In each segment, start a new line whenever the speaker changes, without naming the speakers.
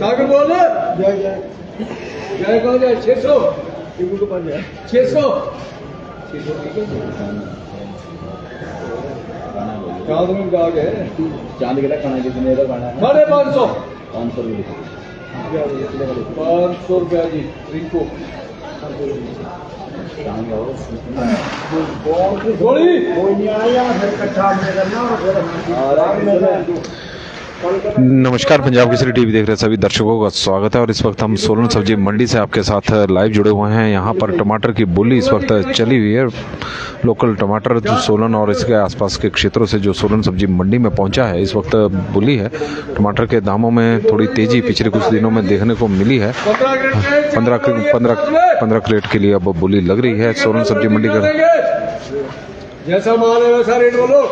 सागर बोल जय जय जय कौन जाए 600 600 चांद में गा गए चांद के खाना कितने का खाना है 550 500 जी रिंको गोली कोई नहीं आया फिर इकट्ठा करना
नमस्कार, पंजाब केसरी टीवी देख रहे सभी दर्शकों का स्वागत है। और इस वक्त हम सोलन सब्जी मंडी से आपके साथ लाइव जुड़े हुए हैं। यहाँ पर टमाटर की बोली इस वक्त चली हुई है। लोकल टमाटर जो सोलन और इसके आसपास के क्षेत्रों से जो सोलन सब्जी मंडी में पहुंचा है, इस वक्त बोली है। टमाटर के दामों में थोड़ी तेजी पिछले कुछ दिनों में देखने को मिली है। 15 क्रेट के लिए अब बोली लग रही है सोलन सब्जी मंडी का।
जैसा माल है वैसा रेट बोलो।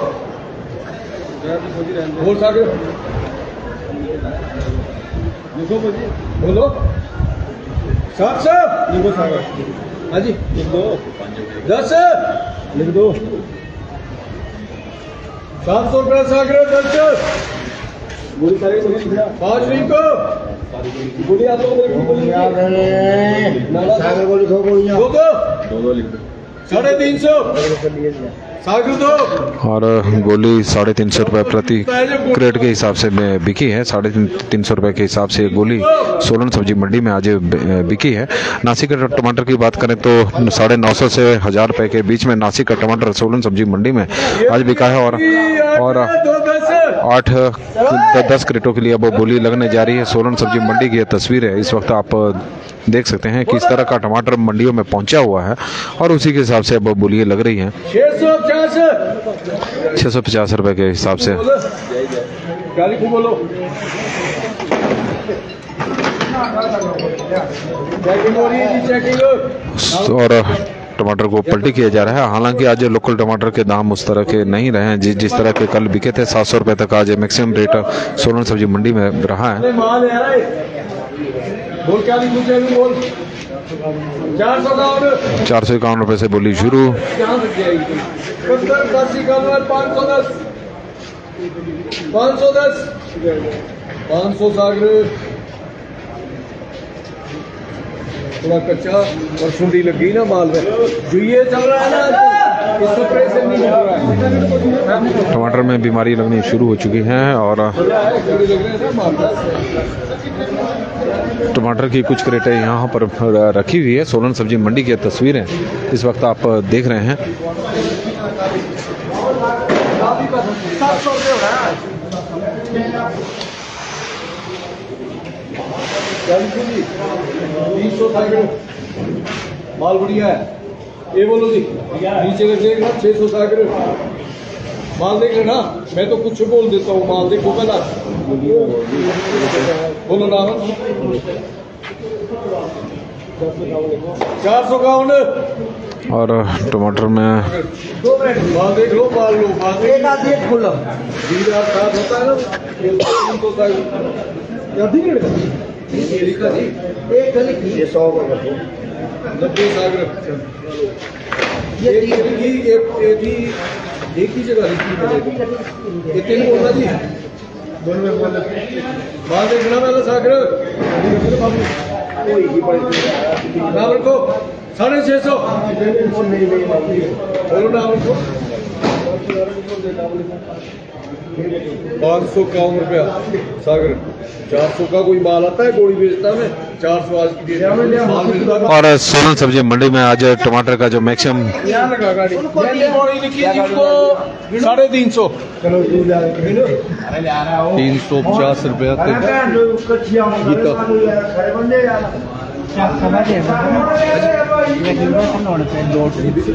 बोलो 700 लिखो सागर। हाँ जी लिख दो 10 लिख दो 700 रुपया सागर 10 बोली सारी 5 लिखो बोली आप लोग सागर को लिखो बोलिए दो लिख दो 350 सागर दो।
और गोली 350 रुपये प्रति क्रेट के हिसाब से बिकी है। 350 रुपये के हिसाब से गोली सोलन सब्जी मंडी में आज बिकी है। नासिक का टमाटर की बात करें तो 950 से 1000 रुपये के बीच में नासिक का टमाटर सोलन सब्जी मंडी में आज बिका है। और 8-10 क्रेटों के लिए अब बोली लगने जा रही है। सोलन सब्जी मंडी की तस्वीर है। इस वक्त आप देख सकते हैं किस तरह का टमाटर मंडियों में पहुंचा हुआ है और उसी के हिसाब से अब बोलियां लग रही हैं। 650 रुपए के हिसाब से। और टमाटर को पलटी किया जा रहा है। हालांकि आज लोकल टमाटर के दाम उस तरह के नहीं रहे हैं जिस तरह के कल बिके थे। 700 रुपए तक आज मैक्सिमम रेट सोलन सब्जी मंडी में रहा है।
बोल क्या बोल
451 रुपए से बोली शुरू।
500 सागर थोड़ा कच्चा और सुंडी लगी ना माल में जो ये चल रहा है ना से नहीं मिल रहा है।
टमाटर में बीमारी लगनी शुरू हो चुकी है और टमाटर की कुछ क्रेटें यहाँ पर रखी हुई है। सोलन सब्जी मंडी की तस्वीरें इस वक्त आप देख रहे हैं।
300 माल बढ़िया है। ये बोलो जी नीचे देख ना 600 सागर माल देख लेना। मैं तो कुछ बोल देता हूँ माल देखो पहला बोलो ना 451।
और टमाटर में
माल देख लो माल लो माल एक खोलो साथ होता है ना 100 90 सागर एक ही जगह ये 3 बोलना जी दोनों में बोलना माल देखना वाला सागर नाम रखो 650 बोलो नाम रखो 551 रुपया सागर। 400 का कोई माल आता है गोली बेचता है 400 आज की डेट माल मिलता है।
और सोलन सब्जी मंडी में आज टमाटर का जो मैक्सिमम
350 350 रुपया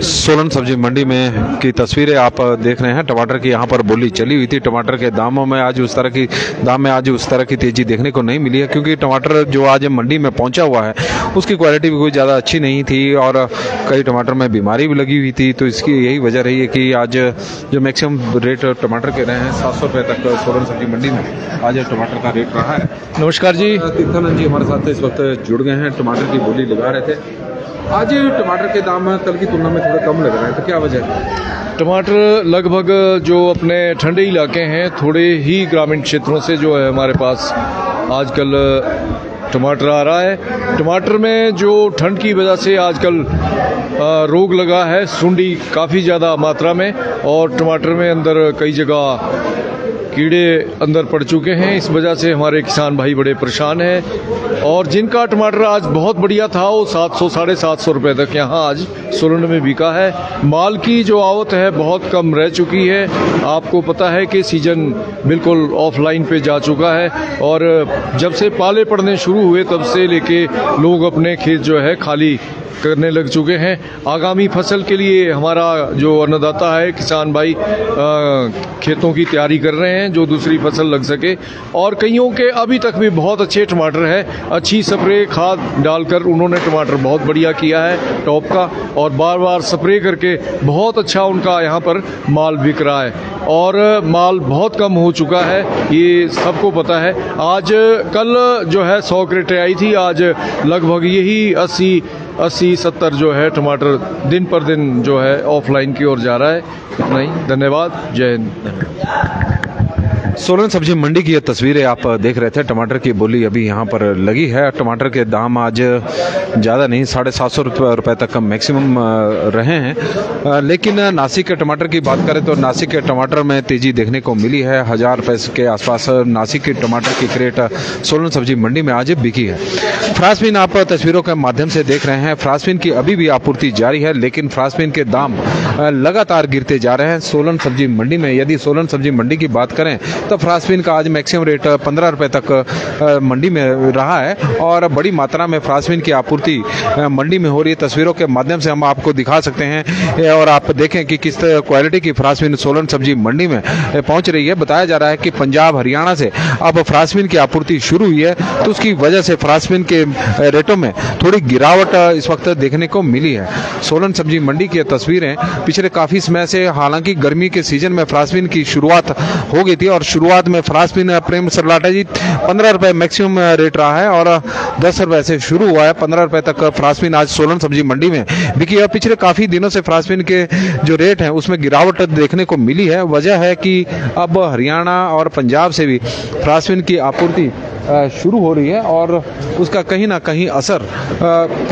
सोलन सब्जी मंडी में की तस्वीरें आप देख रहे हैं। टमाटर की यहाँ पर बोली चली हुई थी। टमाटर के दामों में आज उस तरह की तेजी देखने को नहीं मिली है क्योंकि टमाटर जो आज मंडी में पहुंचा हुआ है उसकी क्वालिटी भी कोई ज़्यादा अच्छी नहीं थी और कई टमाटर में बीमारी भी लगी हुई थी। तो इसकी यही वजह रही है कि आज जो मैक्सिमम रेट टमाटर के रहे हैं 700 रुपये तक सोलन सब्जी मंडी में आज टमाटर का रेट रहा है। नमस्कार जी, तीर्थानंद जी हमारे साथ इस वक्त जुड़ गए हैं। टमाटर की बोली लगा रहे थे। आज टमाटर के दाम कल की तुलना में थोड़ा कम लग रहे हैं, तो क्या वजह है?
टमाटर लगभग जो अपने ठंडे इलाके हैं, थोड़े ही ग्रामीण क्षेत्रों से जो है हमारे पास आजकल टमाटर आ रहा है। टमाटर में जो ठंड की वजह से आजकल रोग लगा है, सुंडी काफ़ी ज़्यादा मात्रा में, और टमाटर में अंदर कई जगह कीड़े अंदर पड़ चुके हैं। इस वजह से हमारे किसान भाई बड़े परेशान हैं। और जिनका टमाटर आज बहुत बढ़िया था वो 700 साढ़े 700 रुपये तक यहाँ आज सोलन में बिका है। माल की जो आवक है बहुत कम रह चुकी है। आपको पता है कि सीजन बिल्कुल ऑफलाइन पे जा चुका है, और जब से पाले पड़ने शुरू हुए तब से लेके लोग अपने खेत जो है खाली करने लग चुके हैं। आगामी फसल के लिए हमारा जो अन्नदाता है, किसान भाई खेतों की तैयारी कर रहे हैं जो दूसरी फसल लग सके। और कईयों के अभी तक भी बहुत अच्छे टमाटर है, अच्छी स्प्रे खाद डालकर उन्होंने टमाटर बहुत बढ़िया किया है टॉप का, और बार बार स्प्रे करके बहुत अच्छा उनका यहाँ पर माल बिक रहा है। और माल बहुत कम हो चुका है, ये सबको पता है। आज कल जो है 100 क्रेटें आई थी, आज लगभग यही 80-70 जो है टमाटर दिन पर दिन जो है ऑफलाइन की ओर जा रहा है। इतना ही, धन्यवाद, जय हिंद।
सोलन सब्जी मंडी की ये तस्वीरें आप देख रहे थे। टमाटर की बोली अभी यहाँ पर लगी है। टमाटर के दाम आज ज़्यादा नहीं, 750 रुपये तक मैक्सिमम रहे हैं। लेकिन नासिक के टमाटर की बात करें तो नासिक के टमाटर में तेज़ी देखने को मिली है। 1000 रुपये के आसपास नासिक के टमाटर की क्रेट सोलन सब्जी मंडी में आज बिकी है। फ्रांसबीन आप तस्वीरों के माध्यम से देख रहे हैं। फ्रांसबीन की अभी भी आपूर्ति जारी है, लेकिन फ्रांसबीन के दाम लगातार गिरते जा रहे हैं सोलन सब्जी मंडी में। यदि सोलन सब्जी मंडी की बात करें तो फ्रांसबीन का आज मैक्सिमम रेट 15 रुपये तक मंडी में रहा है, और बड़ी मात्रा में फ्रांसबीन की आपूर्ति मंडी में हो रही है। तस्वीरों के माध्यम से हम आपको दिखा सकते हैं, और आप देखें कि किस क्वालिटी की फ्रांसबीन सोलन सब्जी मंडी में पहुंच रही है। बताया जा रहा है कि पंजाब हरियाणा से अब फ्रांसबीन की आपूर्ति शुरू हुई है, तो उसकी वजह से फ्रांसबीन के रेटों में थोड़ी गिरावट इस वक्त देखने को मिली है। सोलन सब्जी मंडी की तस्वीरें पिछले काफ़ी समय से, हालांकि गर्मी के सीजन में फ्रांसबीन की शुरुआत हो गई थी, और शुरुआत में फ्रांसबीन प्रेम सरलाटा जी 15 रुपये मैक्सिमम रेट रहा है, और 10 रुपये से शुरू हुआ है। 15 रुपये तक फ्रांसबीन आज सोलन सब्जी मंडी में बिकी है। पिछले काफ़ी दिनों से फ्रांसबीन के जो रेट हैं उसमें गिरावट देखने को मिली है। वजह है कि अब हरियाणा और पंजाब से भी फ्रांसबीन की आपूर्ति शुरू हो रही है, और उसका कहीं ना कहीं असर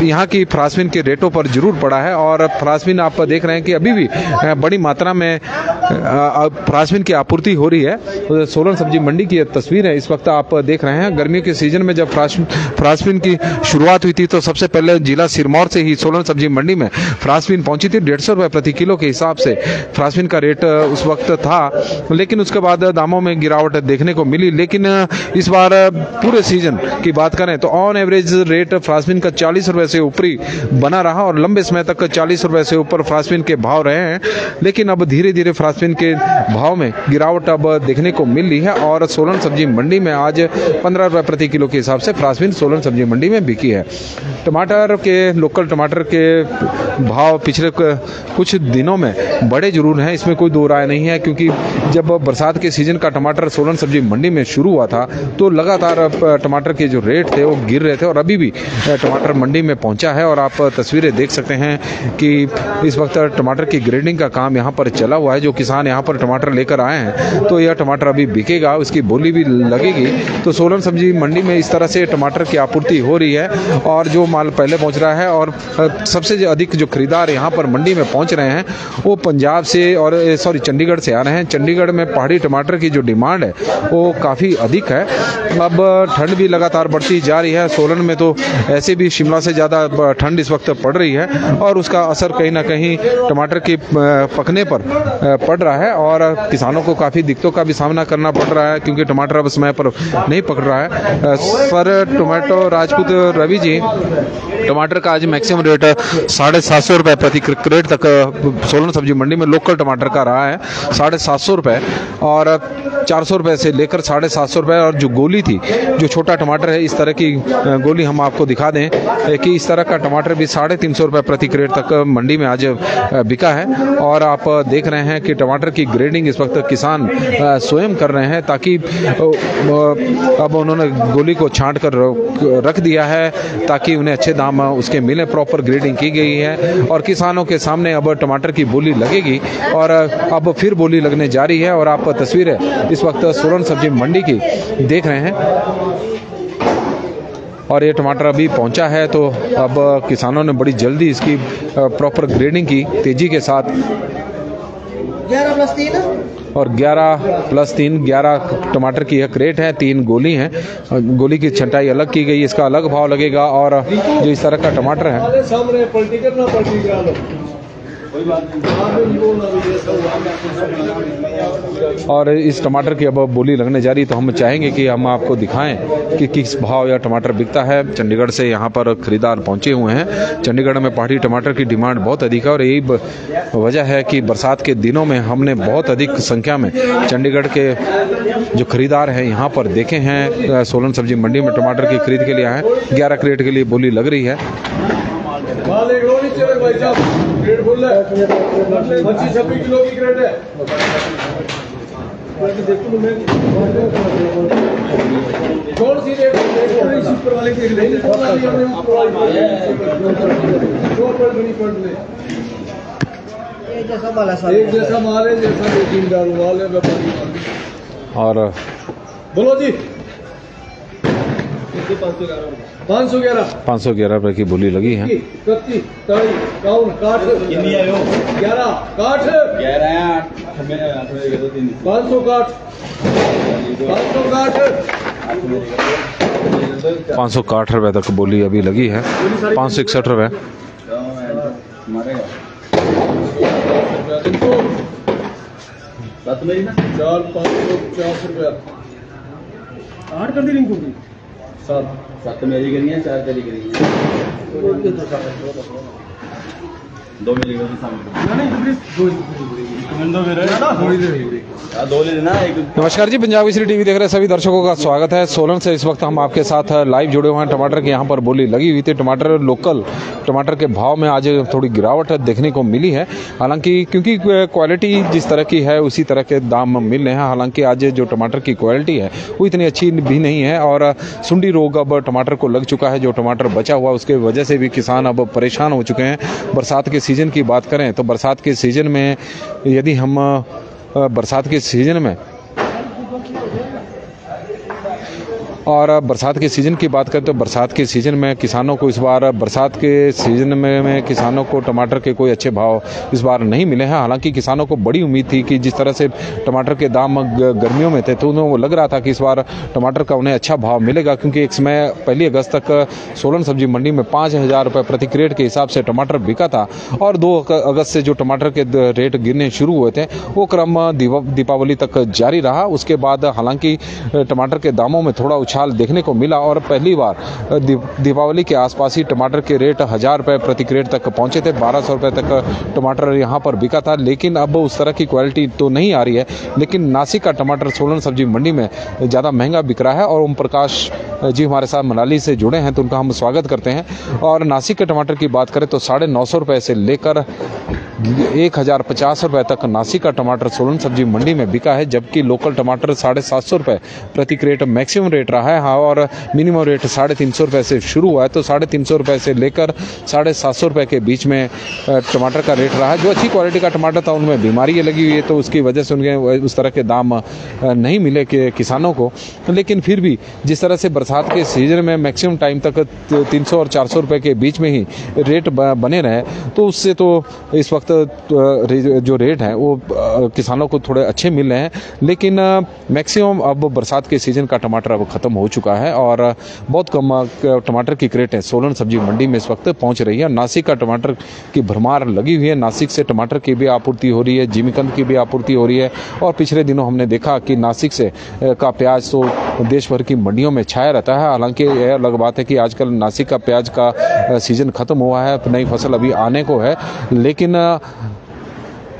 यहाँ की फ्रांसबीन के रेटों पर जरूर पड़ा है। और फ्रांसबीन आप देख रहे हैं कि अभी भी बड़ी मात्रा में फ्रांसबीन की आपूर्ति हो रही है। तो सोलन सब्जी मंडी की तस्वीर है इस वक्त आप देख रहे हैं। गर्मियों के सीजन में जब फ्रांसबीन की शुरुआत हुई थी तो सबसे पहले जिला सिरमौर से ही सोलन सब्जी मंडी में फ्रांसबीन पहुंची थी। 150 रुपये प्रति किलो के हिसाब से फ्रांसबीन का रेट उस वक्त था, लेकिन उसके बाद दामों में गिरावट देखने को मिली। लेकिन इस बार पूरे सीजन की बात करें तो ऑन एवरेज रेट फ्रांसबीन का 40 रुपये से ऊपरी बना रहा, और लंबे समय तक 40 रुपये से ऊपर फ्रांसबीन के भाव रहे हैं। लेकिन अब धीरे धीरे फ्रांसबीन के भाव में गिरावट अब देखने को मिल रही है, और सोलन सब्जी मंडी में आज 15 रुपये प्रति किलो के हिसाब से फ्रांसबीन सोलन सब्जी मंडी में बिकी है। टमाटर के, लोकल टमाटर के भाव पिछले कुछ दिनों में बढ़े जरूर हैं, इसमें कोई दो राय नहीं है, क्योंकि जब बरसात के सीजन का टमाटर सोलन सब्जी मंडी में शुरू हुआ था तो लगातार टमाटर के जो रेट थे वो गिर रहे थे, और अभी भी टमाटर मंडी में पहुंचा है। और आप तस्वीरें देख सकते हैं कि इस वक्त टमाटर की ग्रेडिंग का काम यहाँ पर चला हुआ है। जो किसान यहाँ पर टमाटर लेकर आए हैं तो यह टमाटर अभी बिकेगा, उसकी बोली भी लगेगी। तो सोलन सब्जी मंडी में इस तरह से टमाटर की आपूर्ति हो रही है, और जो माल पहले पहुंच रहा है, और सबसे अधिक जो खरीदार यहाँ पर मंडी में पहुंच रहे हैं वो पंजाब से और चंडीगढ़ से आ रहे हैं। चंडीगढ़ में पहाड़ी टमाटर की जो डिमांड है वो काफ़ी अधिक है। अब ठंड भी लगातार बढ़ती जा रही है। सोलन में तो ऐसे भी शिमला से ज़्यादा ठंड इस वक्त पड़ रही है, और उसका असर कहीं ना कहीं टमाटर के पकने पर पड़ रहा है, और किसानों को काफ़ी दिक्कतों का भी सामना करना पड़ रहा है, क्योंकि टमाटर अब समय पर नहीं पक रहा है। सर टोमेटो राजपूत रवि जी, टमाटर का आज मैक्सिमम रेट 750 रुपये प्रति क्रेट तक सोलन सब्जी मंडी में लोकल टमाटर का रहा है, 750 रुपये, और 400 रुपये से लेकर 750 रुपये। और जो गोली थी, जो छोटा टमाटर है, इस तरह की गोली हम आपको दिखा दें कि इस तरह का टमाटर भी 350 रुपये प्रति क्रेट तक मंडी में आज बिका है। और आप देख रहे हैं कि टमाटर की ग्रेडिंग इस वक्त किसान स्वयं कर रहे हैं, ताकि अब उन्होंने गोली को छांट कर रख दिया है ताकि उन्हें अच्छे दाम उसके मिले। प्रॉपर ग्रेडिंग की गई है, और किसानों के सामने अब टमाटर की बोली लगेगी, और अब फिर बोली लगने जा रही है। और आप तस्वीरें इस वक्त सोलन सब्जी मंडी की देख रहे हैं। और ये टमाटर अभी पहुंचा है, तो अब किसानों ने बड़ी जल्दी इसकी प्रॉपर ग्रेडिंग की तेजी के साथ।
11+3
और 11+3 11 टमाटर की यह क्रेट है, 3 गोली हैं। गोली की छंटाई अलग की गई, इसका अलग भाव लगेगा। और जो इस तरह का टमाटर है, और इस टमाटर की अब बोली लगने जा रही, तो हम चाहेंगे कि हम आपको दिखाएं कि किस भाव यह टमाटर बिकता है। चंडीगढ़ से यहाँ पर खरीदार पहुंचे हुए हैं। चंडीगढ़ में पहाड़ी टमाटर की डिमांड बहुत अधिक है, और यही वजह है कि बरसात के दिनों में हमने बहुत अधिक संख्या में चंडीगढ़ के जो खरीदार हैं यहाँ पर देखे हैं। सोलन सब्जी मंडी में टमाटर की खरीद के लिए आए। 11 क्रेट के लिए बोली लग रही है।
क्रेट फुल है, 25-26 किलो की क्रेट है। कौन सी रेट वाले की एक जैसा माल है, जैसा लेकिनदार माल है, व्यापारी।
और
बोलो जी, 511
रुपए की बोली लगी है।
31, 43, 54, 11 काठ
560 रुपए तक बोली अभी लगी है। 561 रुपए।
4,550 रुपया। 8 कर दी लिंक होगी। 7 मेरी करी है, 4 तेरी करी है। 2 मिली नहीं,
नमस्कार जी, पंजाब केसरी टीवी देख रहे सभी दर्शकों का स्वागत है। सोलन से इस वक्त हम आपके साथ लाइव जुड़े हुए हैं। टमाटर के यहाँ पर बोली लगी हुई थी। टमाटर लोकल टमाटर के भाव में आज थोड़ी गिरावट देखने को मिली है। हालांकि क्योंकि क्वालिटी जिस तरह की है उसी तरह के दाम मिल रहे हैं। हालांकि आज जो टमाटर की क्वालिटी है वो इतनी अच्छी भी नहीं है, और सुंडी रोग अब टमाटर को लग चुका है। जो टमाटर बचा हुआ उसके वजह से भी किसान अब परेशान हो चुके हैं। बरसात के सीजन की बात करें तो बरसात के सीजन में यदि हम बरसात के सीजन में बरसात के सीज़न की बात करें तो बरसात के सीज़न में किसानों को इस बार बरसात के सीज़न में किसानों को टमाटर के कोई अच्छे भाव इस बार नहीं मिले हैं। हालांकि किसानों को बड़ी उम्मीद थी कि जिस तरह से टमाटर के दाम गर्मियों में थे, तो उन्हें वो लग रहा था कि इस बार टमाटर का उन्हें अच्छा भाव मिलेगा। क्योंकि एक समय 1 अगस्त तक सोलन सब्जी मंडी में 5,000 रुपये प्रति क्रेट के हिसाब से टमाटर बिका था, और 2 अगस्त से जो टमाटर के रेट गिरने शुरू हुए थे वो क्रम दीपावली तक जारी रहा। उसके बाद हालांकि टमाटर के दामों में थोड़ा उछाल देखने को मिला, और पहली बार दीपावली के आसपास ही टमाटर के रेट 1,000 रुपये प्रति क्रेट तक पहुंचे थे। 1,200 रुपये तक टमाटर यहां पर बिका था। लेकिन अब उस तरह की क्वालिटी तो नहीं आ रही है। लेकिन नासिक का टमाटर सोलन सब्जी मंडी में ज़्यादा महंगा बिक रहा है। और ओम प्रकाश जी हमारे साथ मनाली से जुड़े हैं, तो उनका हम स्वागत करते हैं। और नासिक के टमाटर की बात करें तो 950 रुपये से लेकर 1,050 रुपये तक नासिक का टमाटर सोलन सब्जी मंडी में बिका है। जबकि लोकल टमाटर 750 रुपये प्रति क्रेट मैक्सिमम रेट रहा है। हाँ, और मिनिमम रेट 350 रुपये से शुरू हुआ है। तो 350 रुपये से लेकर 750 रुपये के बीच में टमाटर का रेट रहा है। जो अच्छी क्वालिटी का टमाटर था उनमें बीमारी लगी हुई है, तो उसकी वजह से उनके उस तरह के दाम नहीं मिले किसानों को। लेकिन फिर भी जिस तरह से बरसात के सीजन में मैक्सिमम टाइम तक 300 और 400 रुपये के बीच में ही रेट बने रहे, तो उससे तो इस वक्त जो रेट हैं वो किसानों को थोड़े अच्छे मिल रहे हैं। लेकिन मैक्सिमम अब बरसात के सीजन का टमाटर अब ख़त्म हो चुका है, और बहुत कम टमाटर की क्रेटें सोलन सब्जी मंडी में इस वक्त पहुंच रही है। नासिक का टमाटर की भरमार लगी हुई है। नासिक से टमाटर की भी आपूर्ति हो रही है, जिमीकंद की भी आपूर्ति हो रही है। और पिछले दिनों हमने देखा कि नासिक से का प्याज तो देश भर की मंडियों में छाया रहता है। हालांकि यह अलग बात है कि आजकल नासिक का प्याज का सीजन ख़त्म हुआ है, नई फसल अभी आने को है। लेकिन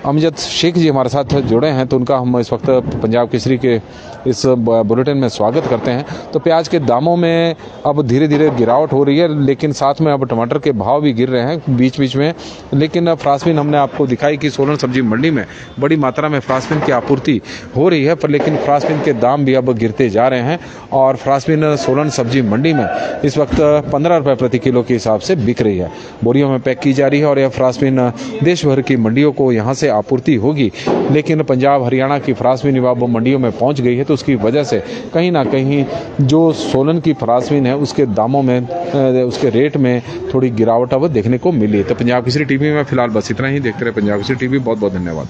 अमजद शेख जी हमारे साथ जुड़े हैं, तो उनका हम इस वक्त पंजाब केसरी के इस बुलेटिन में स्वागत करते हैं। तो प्याज के दामों में अब धीरे धीरे गिरावट हो रही है, लेकिन साथ में अब टमाटर के भाव भी गिर रहे हैं बीच बीच में। लेकिन फ्रासबिन हमने आपको दिखाई कि सोलन सब्जी मंडी में बड़ी मात्रा में फ्रासबिन की आपूर्ति हो रही है, पर लेकिन फ्रासबिन के दाम भी अब गिरते जा रहे हैं। और फ्रासबिन सोलन सब्जी मंडी में इस वक्त 15 रुपये प्रति किलो के हिसाब से बिक रही है, बोरियों में पैक की जा रही है। और यह फ्रासबिन देश भर की मंडियों को यहाँ से आपूर्ति होगी, लेकिन पंजाब हरियाणा की फ्रांसवीन अब मंडियों में पहुंच गई है, तो उसकी वजह से कहीं ना कहीं जो सोलन की फ्रांसवीन है उसके दामों में, उसके रेट में थोड़ी गिरावट अब देखने को मिली है। तो पंजाब केसरी टीवी में फिलहाल बस इतना ही। देखते रहे पंजाब केसरी टीवी। बहुत बहुत धन्यवाद।